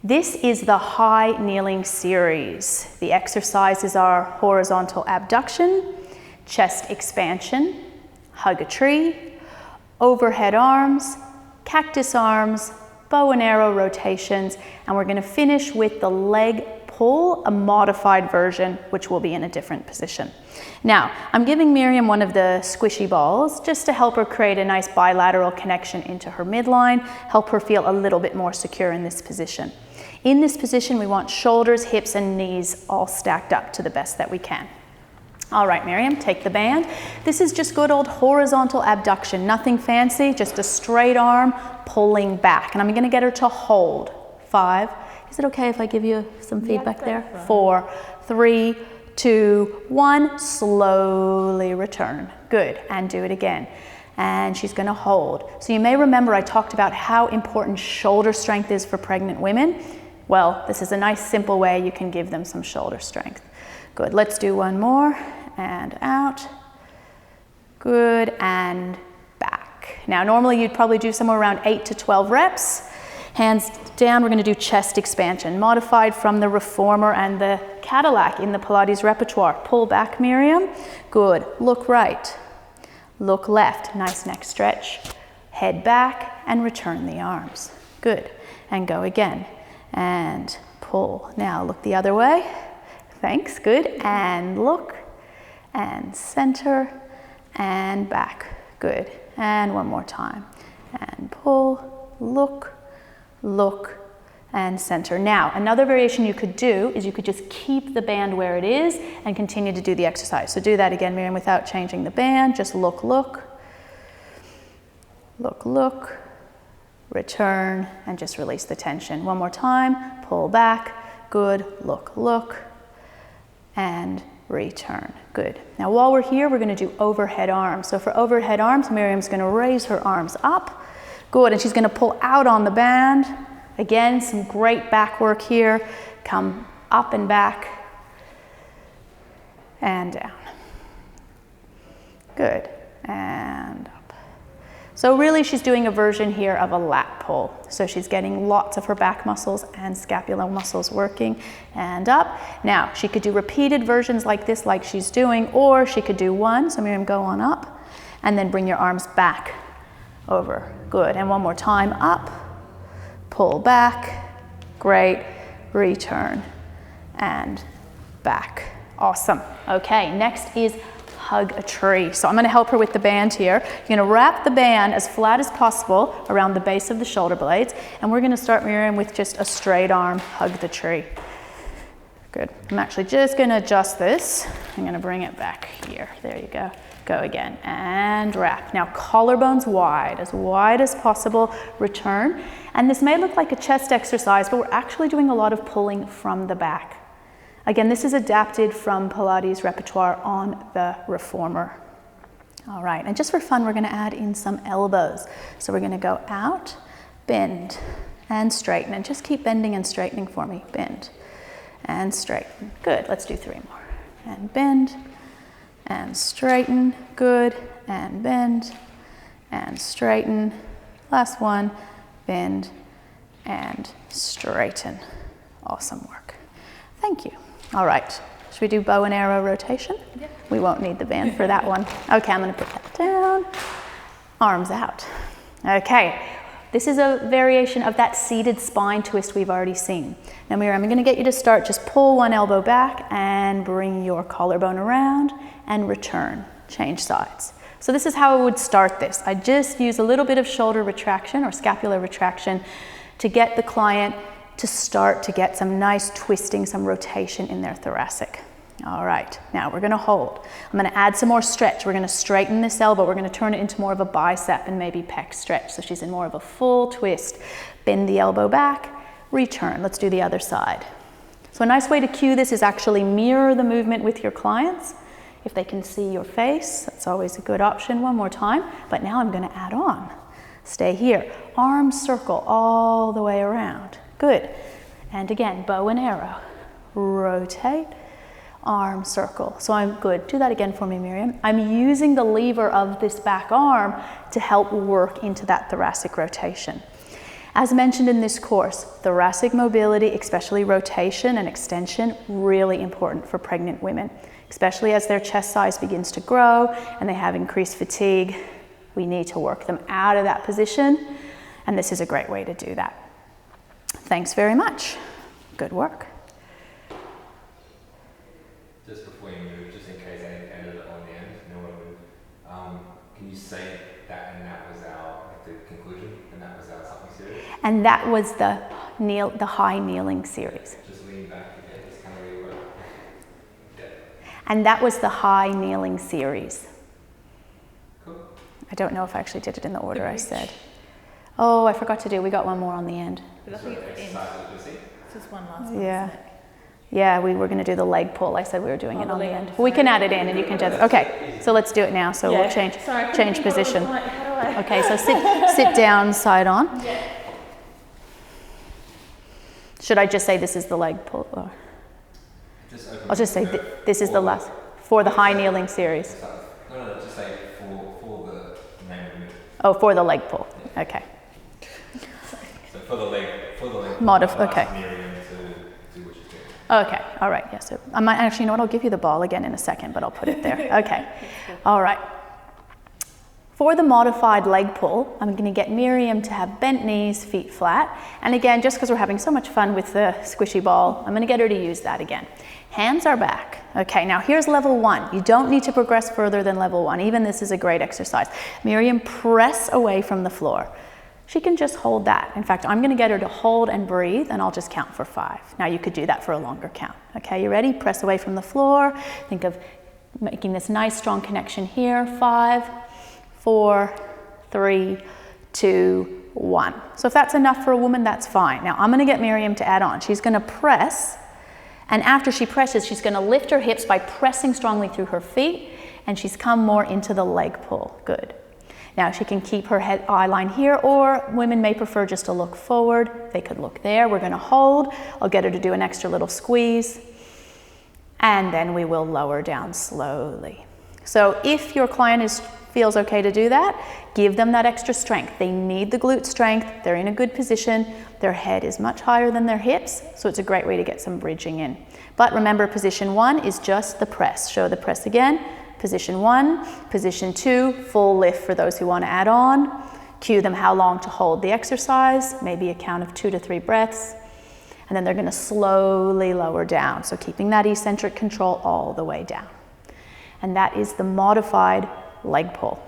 This is the high kneeling series. The exercises are horizontal abduction, chest expansion, hug a tree, overhead arms, cactus arms, bow and arrow rotations, and we're going to finish with the leg pull, a modified version, which will be in a different position. Now, I'm giving Miriam one of the squishy balls just to help her create a nice bilateral connection into her midline, help her feel a little bit more secure in this position. In this position, we want shoulders, hips, and knees all stacked up to the best that we can. All right, Miriam, take the band. This is just good old horizontal abduction, nothing fancy, just a straight arm pulling back. And I'm going to get her to hold. 5. Is it okay if I give you some feedback there? 4, 3, 2, 1. Slowly return. Good. And do it again. And she's going to hold. So you may remember I talked about how important shoulder strength is for pregnant women. Well, this is a nice simple way you can give them some shoulder strength. Good. Let's do one more. And out. Good. And back. Now, normally you'd probably do somewhere around 8 to 12 reps. Hands down, we're going to do chest expansion, modified from the reformer and the Cadillac in the Pilates repertoire. Pull back, Miriam. Good. Look right. Look left. Nice neck stretch. Head back and return the arms. Good. And go again. And pull. Now look the other way. Thanks. Good. And look. And center. And back. Good. And one more time. And pull. Look. Look, and center. Now, another variation you could do is you could just keep the band where it is and continue to do the exercise. So do that again, Miriam, without changing the band. Just look, look, look, look, return, and just release the tension. One more time, pull back, good, look, look, and return. Good. Now, while we're here, we're going to do overhead arms. So for overhead arms, Miriam's going to raise her arms up. Good, and she's going to pull out on the band. Again, some great back work here. Come up and back and down. Good, and up. So really she's doing a version here of a lat pull. So she's getting lots of her back muscles and scapular muscles working, and up. Now, she could do repeated versions like this, like she's doing, or she could do one. So Miriam, go on up, and then bring your arms back over. Good. And one more time. Up, pull back, great, return, and back. Awesome. Okay, next is hug a tree. So I'm going to help her with the band here. You're going to wrap the band as flat as possible around the base of the shoulder blades, and we're going to start, Miriam, with just a straight arm hug the tree. Good. I'm actually just going to adjust this. I'm going to bring it back here. There you go. Go again, and wrap. Now collarbones wide as possible, return. And this may look like a chest exercise, but we're actually doing a lot of pulling from the back. Again, this is adapted from Pilates repertoire on the reformer. All right, and just for fun, we're gonna add in some elbows. So we're gonna go out, bend, and straighten, and just keep bending and straightening for me. Bend, and straighten. Good, let's do 3 more. And bend, and straighten, good, and bend, and straighten. Last one, bend, and straighten. Awesome work. Thank you. All right, should we do bow and arrow rotation? Yep. We won't need the band for that one. Okay, I'm gonna put that down. Arms out. Okay, this is a variation of that seated spine twist we've already seen. Now Miriam, I'm gonna get you to start, just pull one elbow back and bring your collarbone around and return, change sides. So this is how I would start this. I just use a little bit of shoulder retraction or scapular retraction to get the client to start to get some nice twisting, some rotation in their thoracic. All right, now we're gonna hold. I'm gonna add some more stretch. We're gonna straighten this elbow. We're gonna turn it into more of a bicep and maybe pec stretch. So she's in more of a full twist. Bend the elbow back, return. Let's do the other side. So a nice way to cue this is actually mirror the movement with your clients. If they can see your face, that's always a good option. One more time, but now I'm gonna add on. Stay here. Arm circle all the way around. Good. And again, bow and arrow. Rotate, arm circle. So I'm good. Do that again for me, Miriam. I'm using the lever of this back arm to help work into that thoracic rotation. As mentioned in this course, thoracic mobility, especially rotation and extension, really important for pregnant women, especially as their chest size begins to grow and they have increased fatigue. We need to work them out of that position, and this is a great way to do that. Thanks very much. Good work. Just before you move, just in case I ended it on the end, no one move. Can you say that and that was our the conclusion, and that was our something serious? And that was the high kneeling series. Just lean back again, just kind of rework. Yeah. And that was the high kneeling series. Cool. I don't know if I actually did it in the order I said. Oh, I forgot to do. We got one more on the end. Just one last one. Yeah. Yeah, we were going to do the leg pull. I said we were doing it on the end. We can add it in and you can do it. Okay, so let's do it now. So we'll change position. Okay, so sit down, side on. Should I just say this is the leg pull? Or? I'll just say this is the last, for the high kneeling series. No, just say for the name of the move. Oh, for the leg pull. Okay. So for the leg okay. Miriam to do what she's doing. Okay, all right, yes. Yeah, so I might actually, you know what, I'll give you the ball again in a second, but I'll put it there. Okay, all right. For the modified leg pull, I'm gonna get Miriam to have bent knees, feet flat. And again, just because we're having so much fun with the squishy ball, I'm gonna get her to use that again. Hands are back. Okay, now here's level 1. You don't need to progress further than level 1. Even this is a great exercise. Miriam, press away from the floor. She can just hold that. In fact, I'm gonna get her to hold and breathe, and I'll just count for 5. Now you could do that for a longer count. Okay, you ready? Press away from the floor. Think of making this nice strong connection here. 5, 4, 3, 2, 1. So if that's enough for a woman, that's fine. Now I'm gonna get Miriam to add on. She's gonna press, and after she presses, she's gonna lift her hips by pressing strongly through her feet, and she's come more into the leg pull. Good. Now she can keep her head eye line here, or women may prefer just to look forward. They could look there. We're gonna hold. I'll get her to do an extra little squeeze, and then we will lower down slowly. So if your client feels okay to do that, give them that extra strength. They need the glute strength. They're in a good position. Their head is much higher than their hips, so it's a great way to get some bridging in. But remember, position 1 is just the press. Show the press again. Position 1, position 2, full lift for those who want to add on. Cue them how long to hold the exercise, maybe a count of 2 to 3 breaths. And then they're going to slowly lower down. So keeping that eccentric control all the way down. And that is the modified leg pull.